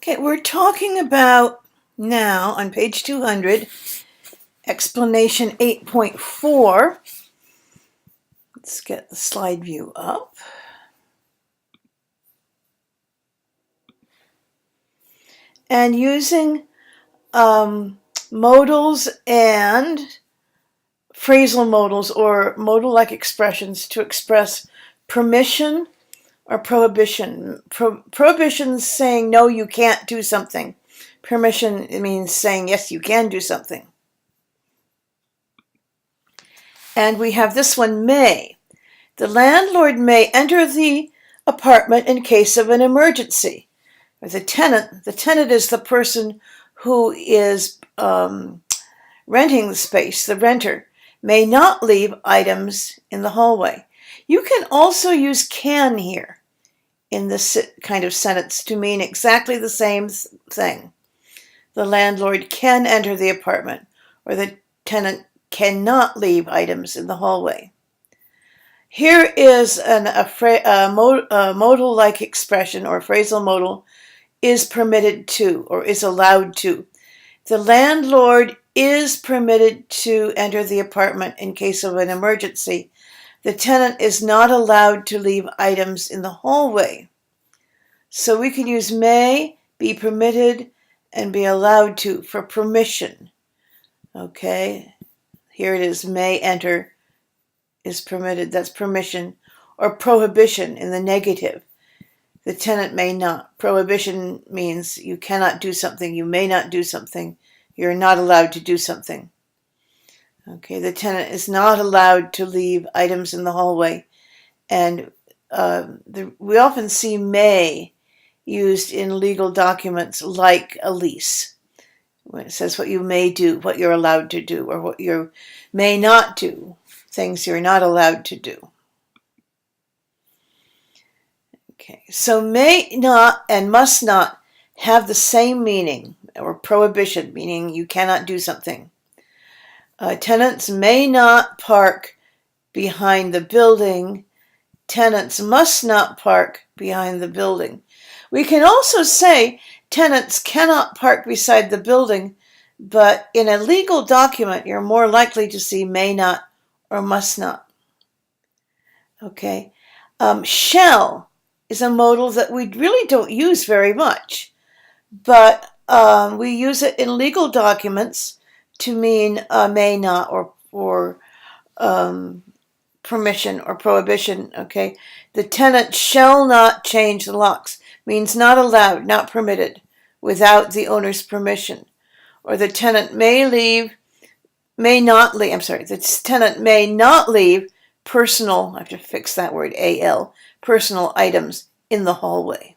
Okay, we're talking about now on page 200, explanation 8.4. Let's get the slide view up. And using modals and phrasal modals or modal-like expressions to express permission or prohibition. Prohibition is saying, no, you can't do something. Permission means saying, yes, you can do something. And we have this one, may. The landlord may enter the apartment in case of an emergency. The tenant is the person who is renting the space. The renter may not leave items in the hallway. You can also use can here in this kind of sentence to mean exactly the same thing. The landlord can enter the apartment, or the tenant cannot leave items in the hallway. Here is a modal-like expression or phrasal modal, is permitted to or is allowed to. The landlord is permitted to enter the apartment in case of an emergency. The tenant is not allowed to leave items in the hallway. So we can use may, be permitted, and be allowed to for permission. Okay, here it is, may enter is permitted, that's permission, or prohibition in the negative. The tenant may not. Prohibition means you cannot do something, you may not do something, you're not allowed to do something. Okay, the tenant is not allowed to leave items in the hallway. And we often see may used in legal documents like a lease, when it says what you may do, what you're allowed to do, or what you may not do, things you're not allowed to do. Okay, so may not and must not have the same meaning, or prohibition, meaning you cannot do something. Tenants may not park behind the building. Tenants must not park behind the building. We can also say tenants cannot park beside the building, but in a legal document, you're more likely to see may not or must not. Okay, shall is a modal that we really don't use very much, but we use it in legal documents to mean may not or permission or prohibition. Okay, the tenant shall not change the locks means not allowed, not permitted, without the owner's permission. Or the tenant may not leave personal, I have to fix that word, AL, personal items in the hallway.